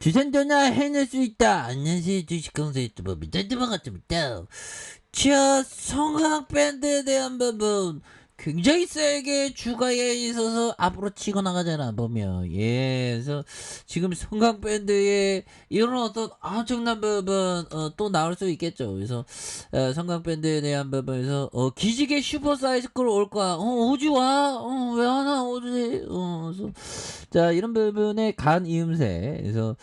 주선 전화해낼 수 있다. 안녕하세요. 주식강사 유튜버 미자드방 같습니다. 자, 성악밴드에 대한 부분 굉장히 세게 주가에 있어서 앞으로 치고 나가잖아 보면. 그래서 지금 성악밴드에 이런 어떤 엄청난 부분 또 나올 수 있겠죠. 그래서 성악밴드에 대한 부분에서 기지개 슈퍼사이즈클 올 거야. 오지 와. 왜 하나 오지. 그래서 자, 이런 부분에 간 이음새. 그래서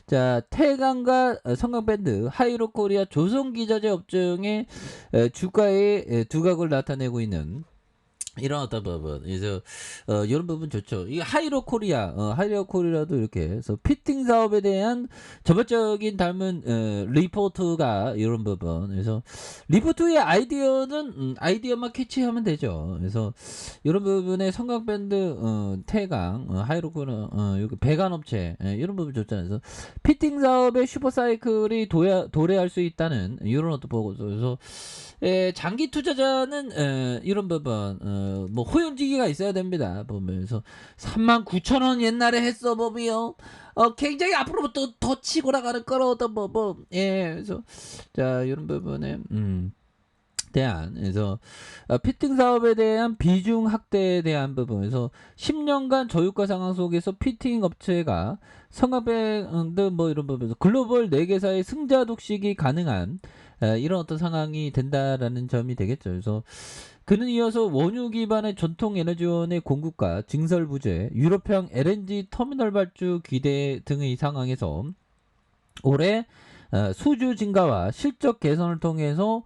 자, 태강과 성강밴드 하이로코리아 조선기자재 업종의 주가의 두각을 나타내고 있는 이런 어떤 부분. 그래서 이런 부분 좋죠. 이 하이로코리아도 이렇게 해서 피팅 사업에 대한 전반적인 닮은 리포트가 이런 부분. 그래서 리포트의 아이디어는 아이디어만 캐치하면 되죠. 그래서 이런 부분에 성강밴드 태강 하이로코리아 여기 배관업체 이런 부분 좋잖아요. 그래서 피팅 사업의 슈퍼사이클이 도래할 수 있다는 이런 어떤 보고서. 그래서 장기 투자자는 이런 부분 뭐 호연지기가 있어야 됩니다. 보면서 39,000원 옛날에 했어 보면 굉장히 앞으로부터 더 치고 나가는 거로 어떤 부분. 그래서 자, 이런 부분에 대한. 그래서 피팅 사업에 대한 비중 확대에 대한 부분에서 10년간 저유가 상황 속에서 피팅 업체가 성악밴드 뭐 이런 부분에서 글로벌 4개사의 승자 독식이 가능한 이런 어떤 상황이 된다라는 점이 되겠죠. 그래서 그는 이어서 원유 기반의 전통 에너지원의 공급과 증설 부재, 유럽형 LNG 터미널 발주 기대 등의 상황에서 올해 수주 증가와 실적 개선을 통해서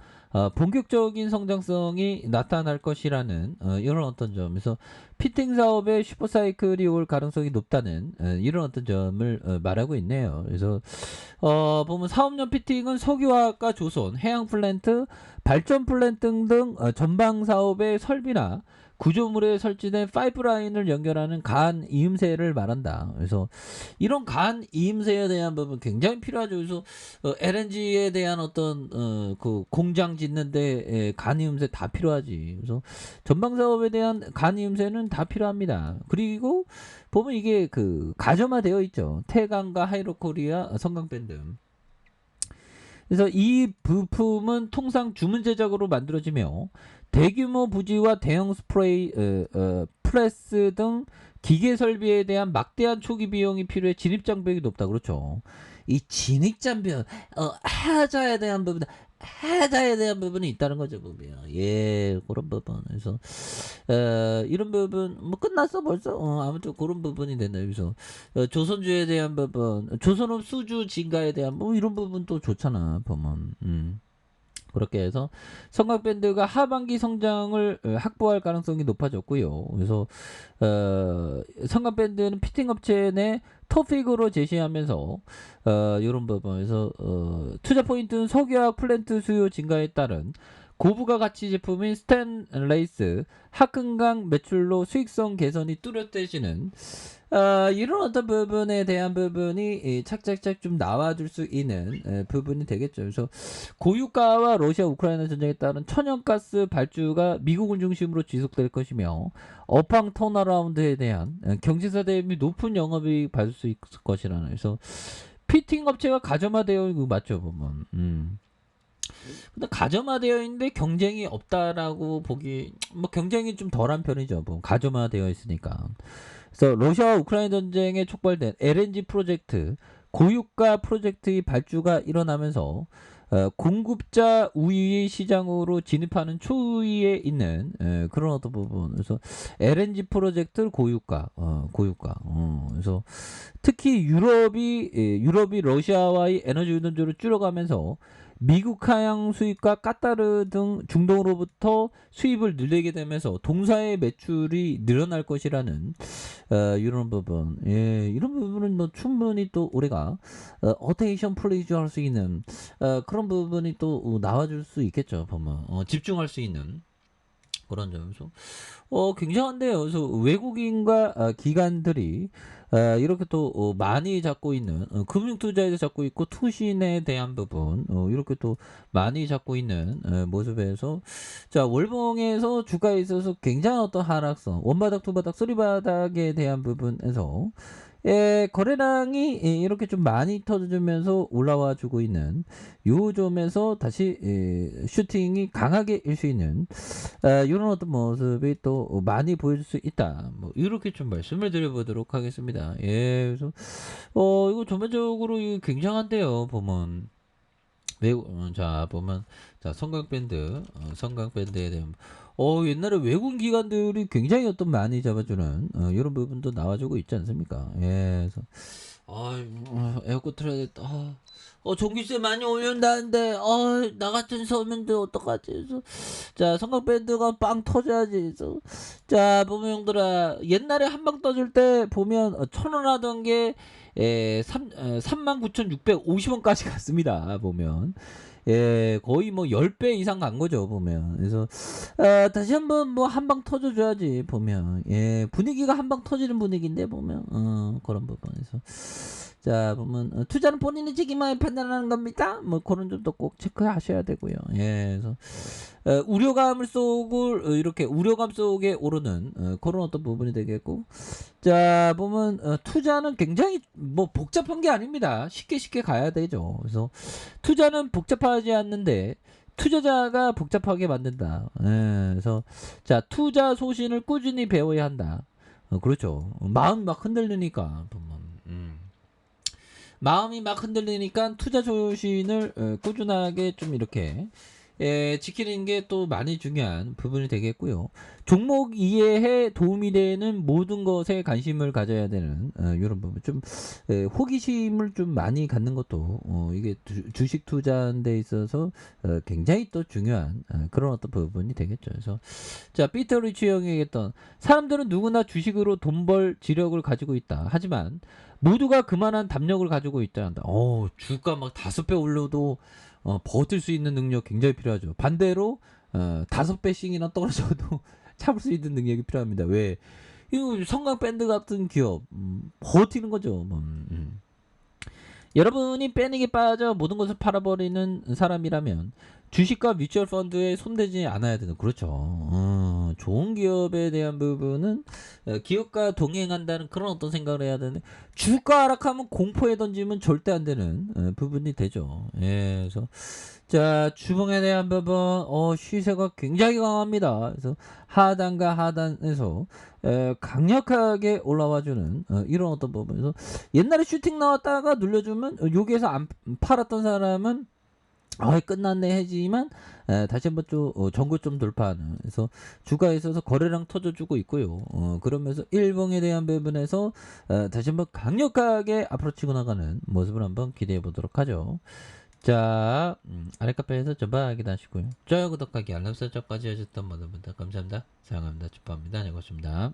본격적인 성장성이 나타날 것이라는 이런 어떤 점에서 피팅 사업의 슈퍼사이클이 올 가능성이 높다는 이런 어떤 점을 말하고 있네요. 그래서 보면 사업용 피팅은 석유화학과 조선, 해양 플랜트, 발전 플랜트 등 전방 사업의 설비나 구조물에 설치된 파이프라인을 연결하는 간 이음새를 말한다. 그래서 이런 간 이음새에 대한 부분 굉장히 필요하죠. 그래서 LNG에 대한 어떤 그 공장 짓는데 간 이음새 다 필요하지. 그래서 전방 사업에 대한 간 이음새는 다 필요합니다. 그리고 보면 이게 그 가점화되어 있죠. 태강과 하이로코리아 성강밴드. 그래서 이 부품은 통상 주문 제작으로 만들어지며 대규모 부지와 대형 스프레이 프레스 등 기계 설비에 대한 막대한 초기 비용이 필요해 진입 장벽이 높다. 그렇죠. 이 진입 장벽 하자에 대한 부분이 있다는 거죠. 보면 그런 부분. 그래서 이런 부분 뭐 끝났어 벌써. 아무튼 그런 부분이 된다. 그래서 조선주에 대한 부분, 조선업 수주 증가에 대한 뭐 이런 부분도 좋잖아 보면. 그렇게 해서 성악밴드가 하반기 성장을 확보할 가능성이 높아졌고요. 그래서 성악밴드는 피팅 업체 내 토픽으로 제시하면서 이런 부분에서 투자 포인트는 석유화학 플랜트 수요 증가에 따른 고부가 가치 제품인 스텐레이스 합금강 매출로 수익성 개선이 뚜렷해지는 이런 어떤 부분에 대한 부분이 착착착 좀 나와줄 수 있는 부분이 되겠죠. 그래서 고유가와 러시아 우크라이나 전쟁에 따른 천연가스 발주가 미국을 중심으로 지속될 것이며 업황 턴어라운드에 대한 경제사 대비 높은 영업이익 받을 수 있을 것이라는. 그래서 피팅 업체가 가점화되어 있는 거 맞죠 보면. 근데 가점화되어 있는데 경쟁이 없다라고 보기 뭐 경쟁이 좀 덜한 편이죠. 뭐 가점화되어 있으니까. 그래서 러시아와 우크라이나 전쟁에 촉발된 LNG 프로젝트, 고유가 프로젝트의 발주가 일어나면서 공급자 우위 시장으로 진입하는 초위에 있는 그런 어떤 부분. 그래서 LNG 프로젝트 고유가. 그래서 특히 유럽이 러시아와의 에너지 의존도를 줄여가면서 미국 하향 수입과 까타르 등 중동으로부터 수입을 늘리게 되면서 동사의 매출이 늘어날 것이라는 이런 부분. 이런 부분은 뭐 충분히 또 우리가 어테이션 플레이즈 할 수 있는 그런 부분이 또 나와줄 수 있겠죠. 보면 집중할 수 있는 그런 점에서 굉장한데요. 그래서 외국인과 기관들이 이렇게 또 많이 잡고 있는 금융투자에도 잡고 있고 투신에 대한 부분 이렇게 또 많이 잡고 있는 모습에서 자, 월봉에서 주가에 있어서 굉장한 어떤 하락성 원바닥 투바닥 쓰리바닥에 대한 부분에서 거래량이 이렇게 좀 많이 터져주면서 올라와 주고 있는 요 점에서 다시 슈팅이 강하게 일 수 있는 요런 어떤 모습이 또 많이 보여줄 수 있다. 뭐 이렇게 좀 말씀을 드려보도록 하겠습니다. 예, 그래서 이거 전반적으로 이거 굉장한데요. 보면 자 보면 자 성강밴드 성강밴드에 대한 옛날에 외국 기관들이 굉장히 어떤 많이 잡아주는 이런 부분도 나와주고 있지 않습니까? 예, 그래서 에어컨 틀어야겠다. 전기세 많이 올린다는데 나 같은 서민들 어떡하지? 그래서 자 성강밴드가 빵 터져야지. 그래서 자 보면 형들아 옛날에 한 방 떠줄 때 보면 1,000원 하던 게 39,650원까지 갔습니다. 보면 거의 뭐 10배 이상 간 거죠. 보면 그래서 다시 한번 뭐 한 방 터져 줘야지. 보면 분위기가 한 방 터지는 분위기인데 보면 그런 부분에서 자 보면 투자는 본인의 책임하에 판단하는 겁니다. 뭐 그런 점도 꼭 체크하셔야 되고요. 그래서 우려감을 쏘고 이렇게 우려감 속에 오르는 그런 어떤 부분이 되겠고 자 보면 투자는 굉장히 뭐 복잡한 게 아닙니다. 쉽게 가야 되죠. 그래서 투자는 복잡하지 않는데 투자자가 복잡하게 만든다. 그래서 자 투자 소신을 꾸준히 배워야 한다. 그렇죠. 마음 막 흔들리니까 보면 마음이 막 흔들리니까 투자 소신을 꾸준하게 좀 이렇게 지키는 게 또 많이 중요한 부분이 되겠고요. 종목 이해에 도움이 되는 모든 것에 관심을 가져야 되는 이런 부분 좀 호기심을 좀 많이 갖는 것도 이게 주식 투자하는 데 있어서 굉장히 또 중요한 그런 어떤 부분이 되겠죠. 그래서 자 피터 리치 형이 얘기했던 사람들은 누구나 주식으로 돈 벌 지력을 가지고 있다. 하지만 모두가 그만한 담력을 가지고 있다 한다. 주가 막 5배 올려도 버틸 수 있는 능력 굉장히 필요하죠. 반대로 5배씩이나 떨어져도 참을 수 있는 능력이 필요합니다. 왜? 이거 성강밴드 같은 기업 버티는 거죠. 여러분이 패닉에 빠져 모든 것을 팔아버리는 사람이라면 주식과 뮤추얼 펀드에 손대지 않아야 되는 그렇죠. 좋은 기업에 대한 부분은 기업과 동행한다는 그런 어떤 생각을 해야 되는데 주가 하락하면 공포에 던지면 절대 안 되는 부분이 되죠. 그래서 자 주봉에 대한 부분 시세가 굉장히 강합니다. 그래서 하단과 하단에서 강력하게 올라와주는 이런 어떤 부분에서 옛날에 슈팅 나왔다가 눌려주면 여기에서 안 팔았던 사람은 끝났네 하지만 다시 한번 좀 전고 좀 돌파하는 그래서 주가에 있어서 거래량 터져주고 있고요. 그러면서 일봉에 대한 부분에서 다시 한번 강력하게 앞으로 치고 나가는 모습을 한번 기대해 보도록 하죠. 자 아래 카페에서 전방하기 하시고요. 좋아요 구독하기 알람 설정까지 해주셨던 모든 분들 감사합니다. 사랑합니다. 축복합니다. 네 고맙습니다.